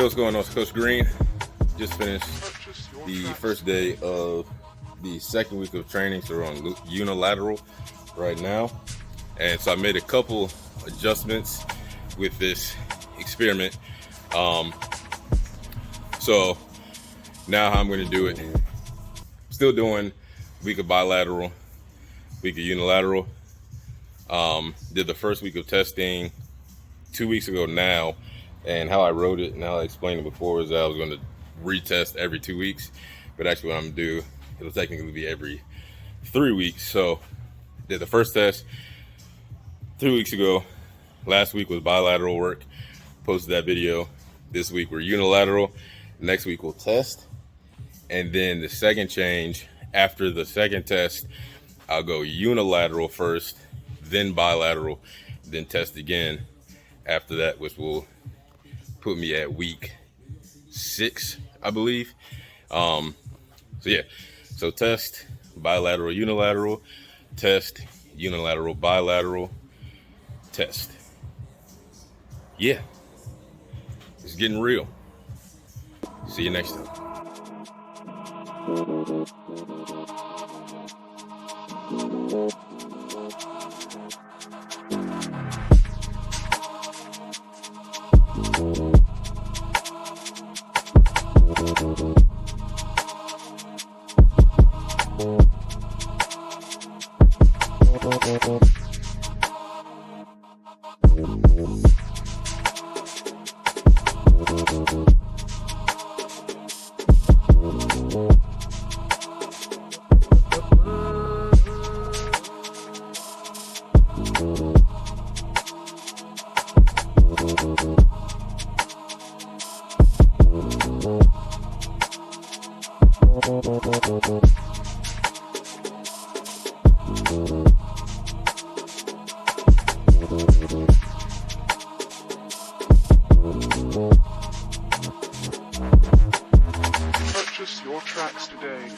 Hey, what's going on? It's Coach Green. Just finished the first day of the second week of training, so we're on unilateral right now. And so I made a couple adjustments with this experiment. So now how I'm going to do it, still doing week of bilateral, week of unilateral. Did the first week of testing 2 weeks ago now, and how I wrote it and how I explained it before was that I was going to retest every 2 weeks, but actually what I'm going to do, it'll technically be every 3 weeks. So did the first test 3 weeks ago. Last week was bilateral work, posted that video. This week we're unilateral. Next week we'll test, and then the second change, after the second test, I'll go unilateral first, then bilateral, then test again after that, which will put me at week 6, I believe. So yeah, so test, bilateral, unilateral, test, unilateral, bilateral, test. Yeah, it's getting real. See you next time. Purchase your tracks today.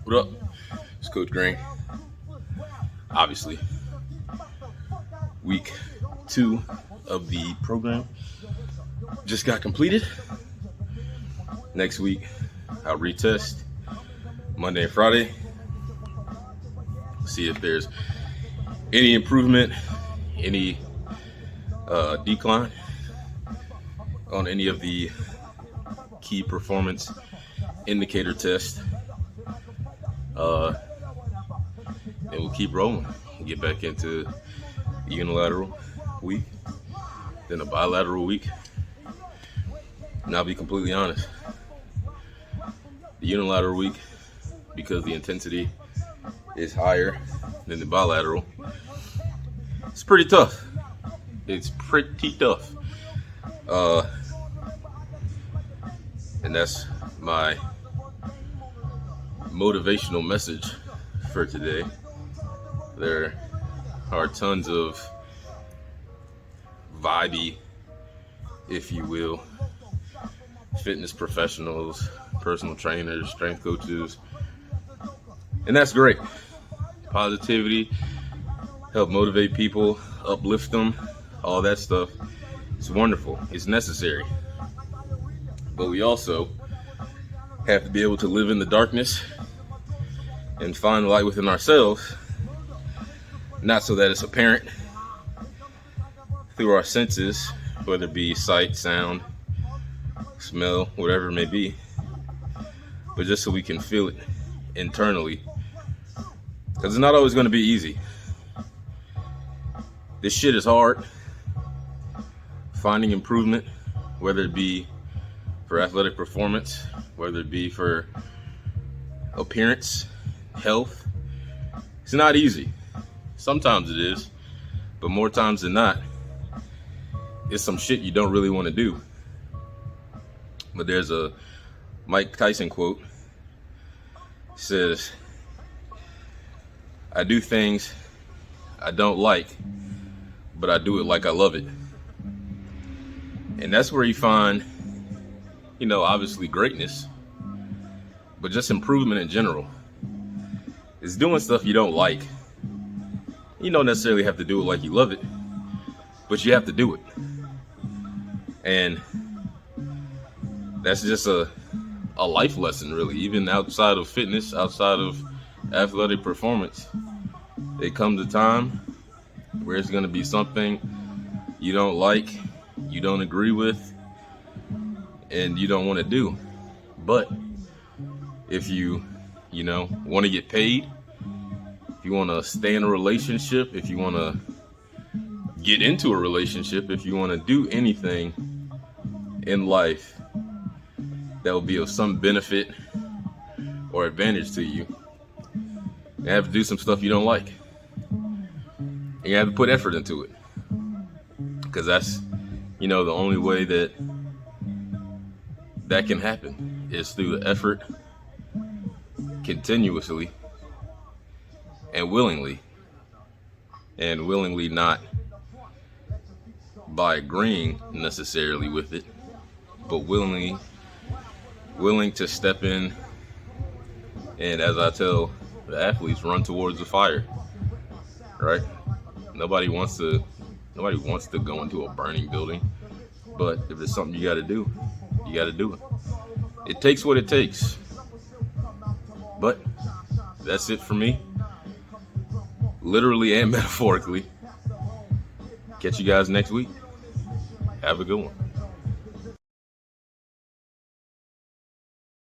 What up? It's Coach Green. Obviously, week 2 of the program just got completed. Next week, I'll retest Monday and Friday. See if there's any improvement, any decline on any of the key performance indicator tests. And we'll keep rolling. Get back into the unilateral week, then a bilateral week. And I'll be completely honest. The unilateral week, because the intensity is higher than the bilateral, it's pretty tough. It's pretty tough. And that's my motivational message for today. There are tons of vibey, if you will, fitness professionals, personal trainers, strength coaches, and that's great. Positivity, help motivate people, uplift them, all that stuff. It's wonderful. It's necessary. But we also have to be able to live in the darkness and find light within ourselves, not so that it's apparent through our senses, whether it be sight, sound, smell, whatever it may be, but just so we can feel it internally. Because it's not always going to be easy. This shit is hard. Finding improvement, whether it be for athletic performance, whether it be for appearance, health, it's not easy. Sometimes it is, but more times than not, it's some shit you don't really want to do. But there's a Mike Tyson quote. It says, "I do things I don't like, but I do it like I love it." And that's where you find, obviously greatness, but just improvement in general. It's doing stuff you don't like. You don't necessarily have to do it like you love it, but you have to do it. And that's just a life lesson, really. Even outside of fitness, outside of athletic performance, it comes a time where it's going to be something you don't like, you don't agree with, and you don't want to do. But if you want to get paid, if you want to stay in a relationship, if you want to get into a relationship, if you want to do anything in life that will be of some benefit or advantage to you, you have to do some stuff you don't like. And you have to put effort into it. Because that's, the only way that can happen is through the effort continuously. and willingly, not by agreeing necessarily with it, but willing to step in, and as I tell the athletes, run towards the fire. Right? Nobody wants to go into a burning building, but if it's something you got to do, you got to do it. It takes what it takes. But that's it for me, literally and metaphorically. Catch you guys next week. Have a good one.